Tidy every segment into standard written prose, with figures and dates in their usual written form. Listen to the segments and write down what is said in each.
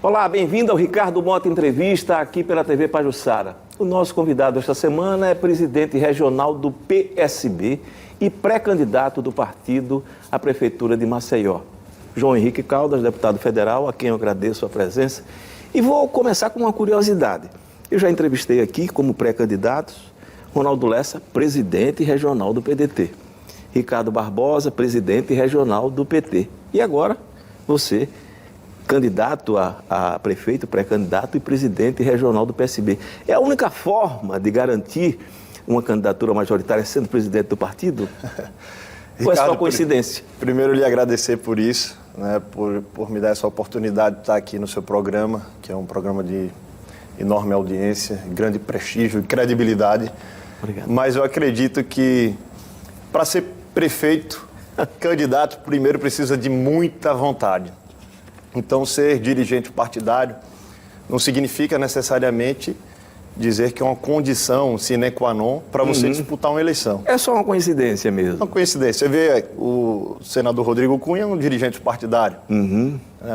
Olá, bem-vindo ao Ricardo Mota Entrevista, aqui pela TV Pajuçara. O nosso convidado esta semana é presidente regional do PSB e pré-candidato do partido à Prefeitura de Maceió. João Henrique Caldas, deputado federal, a quem eu agradeço a presença. E vou começar com uma curiosidade. Eu já entrevistei aqui, como pré-candidatos, Ronaldo Lessa, presidente regional do PDT. Ricardo Barbosa, presidente regional do PT. E agora, você, candidato a prefeito, pré-candidato e presidente regional do PSB. É a única forma de garantir uma candidatura majoritária sendo presidente do partido? Ou é só coincidência? Primeiro, lhe agradecer por isso, né, por me dar essa oportunidade de estar aqui no seu programa, que é um programa de enorme audiência, grande prestígio e credibilidade. Obrigado. Mas eu acredito que, para ser prefeito, candidato, primeiro precisa de muita vontade. Então, ser dirigente partidário não significa necessariamente dizer que é uma condição sine qua non para você disputar uma eleição. É só uma coincidência mesmo. Uma coincidência. Você vê o senador Rodrigo Cunha é um dirigente partidário,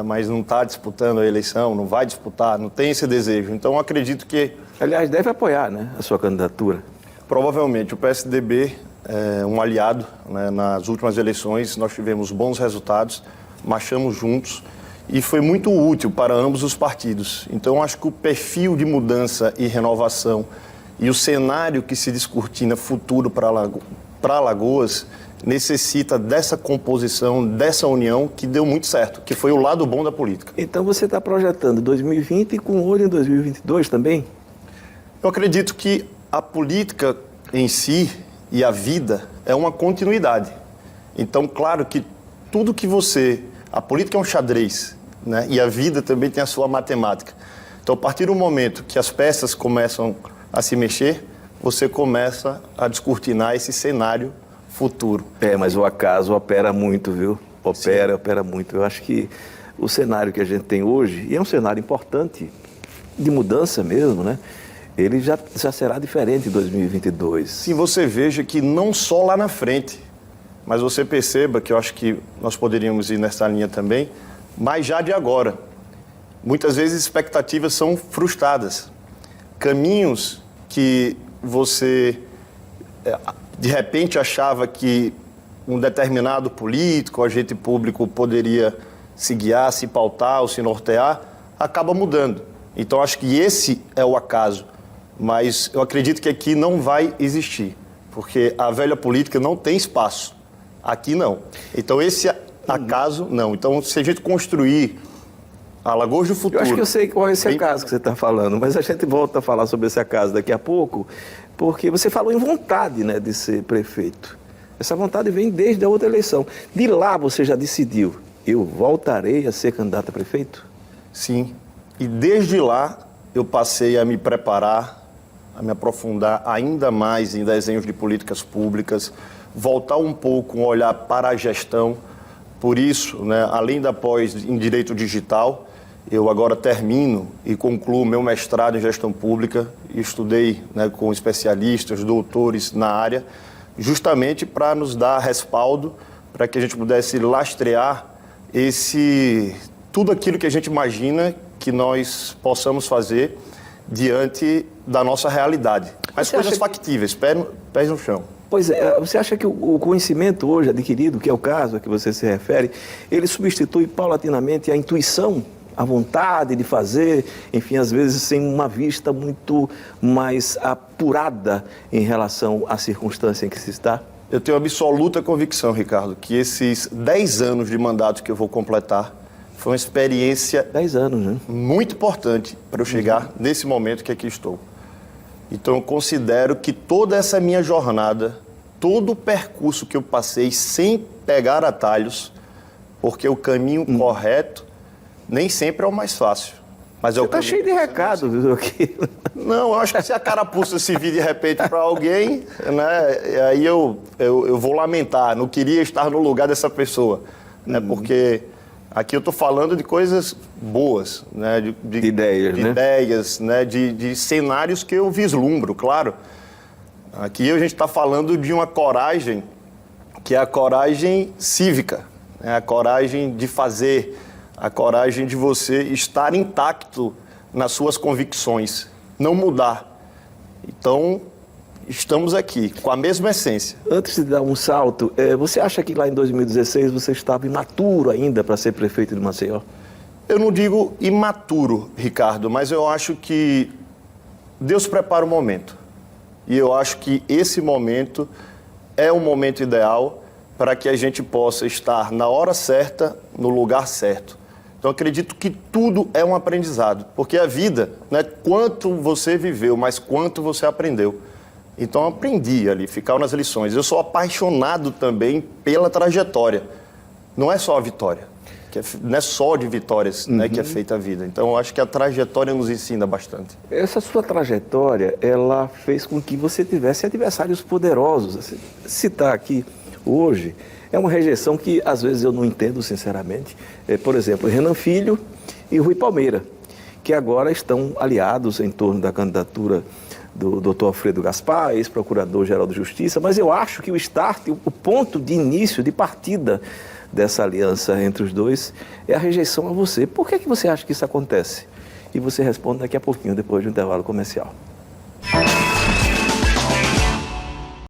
mas não está disputando a eleição, não vai disputar, não tem esse desejo. Então, eu acredito que... Aliás, deve apoiar, né, a sua candidatura. Provavelmente. O PSDB é um aliado, né? Nas últimas eleições nós tivemos bons resultados, marchamos juntos e foi muito útil para ambos os partidos. Então, acho que o perfil de mudança e renovação e o cenário que se descortina futuro para Alagoas necessita dessa composição, dessa união que deu muito certo, que foi o lado bom da política. Então, você está projetando 2020 e com olho em 2022 também? Eu acredito que a política em si e a vida é uma continuidade. Então, claro que tudo que você... A política é um xadrez, né? E a vida também tem a sua matemática. Então, a partir do momento que as peças começam a se mexer, você começa a descortinar esse cenário futuro. Mas o acaso opera muito, viu? Opera muito. Eu acho que o cenário que a gente tem hoje, e é um cenário importante, de mudança mesmo, né? Ele já será diferente em 2022. Sim, você veja que não só lá na frente, mas você perceba que eu acho que nós poderíamos ir nessa linha também, mas já de agora. Muitas vezes expectativas são frustradas. Caminhos que você, de repente, achava que um determinado político, agente público poderia se guiar, se pautar ou se nortear, acaba mudando. Então, acho que esse é o acaso. Mas eu acredito que aqui não vai existir, porque a velha política não tem espaço. Aqui não. Então, esse acaso, não. Então, se a gente construir Alagoas do futuro... Eu acho que eu sei qual é esse acaso que você está falando, mas a gente volta a falar sobre esse acaso daqui a pouco, porque você falou em vontade, né, de ser prefeito. Essa vontade vem desde a outra eleição. De lá você já decidiu, eu voltarei a ser candidato a prefeito? Sim. E desde lá eu passei a me preparar, a me aprofundar ainda mais em desenhos de políticas públicas, voltar um pouco um olhar para a gestão. Por isso, né, além da pós em Direito Digital, eu agora termino e concluo meu mestrado em Gestão Pública e estudei, né, com especialistas, doutores na área, justamente para nos dar respaldo, para que a gente pudesse lastrear tudo aquilo que a gente imagina que nós possamos fazer diante da nossa realidade. Mas coisas factíveis, pés no chão. Pois é, você acha que o conhecimento hoje adquirido, que é o caso a que você se refere, ele substitui paulatinamente a intuição, a vontade de fazer, enfim, às vezes sem uma vista muito mais apurada em relação à circunstância em que se está? Eu tenho absoluta convicção, Ricardo, que esses 10 anos de mandato que eu vou completar foi uma experiência 10 anos, né? Muito importante para eu chegar nesse momento que aqui estou. Então, eu considero que toda essa minha jornada, todo o percurso que eu passei sem pegar atalhos, porque o caminho correto nem sempre é o mais fácil. Mas Você está cheio de recado, viu, aqui? Não, eu acho que se a carapuça se vir de repente para alguém, né, aí eu vou lamentar, não queria estar no lugar dessa pessoa, né, porque aqui eu estou falando de coisas boas, né, de ideias, né, de cenários que eu vislumbro, claro. Aqui a gente está falando de uma coragem, que é a coragem cívica, né, a coragem de fazer, a coragem de você estar intacto nas suas convicções, não mudar. Então, estamos aqui, com a mesma essência. Antes de dar um salto, você acha que lá em 2016 você estava imaturo ainda para ser prefeito de Maceió? Eu não digo imaturo, Ricardo, mas eu acho que Deus prepara o momento. E eu acho que esse momento é o momento ideal para que a gente possa estar na hora certa, no lugar certo. Então, acredito que tudo é um aprendizado, porque a vida não é quanto você viveu, mas quanto você aprendeu. Então, eu aprendi ali, ficar nas lições. Eu sou apaixonado também pela trajetória. Não é só a vitória, não é só de vitórias, né, que é feita a vida. Então, eu acho que a trajetória nos ensina bastante. Essa sua trajetória, ela fez com que você tivesse adversários poderosos. Citar aqui hoje é uma rejeição que às vezes eu não entendo, sinceramente. Por exemplo, Renan Filho e Rui Palmeira, que agora estão aliados em torno da candidatura do Dr. Alfredo Gaspar, ex-procurador-geral de Justiça, mas eu acho que o start, o ponto de início, de partida dessa aliança entre os dois é a rejeição a você. Por que você acha que isso acontece? E você responde daqui a pouquinho, depois do intervalo comercial.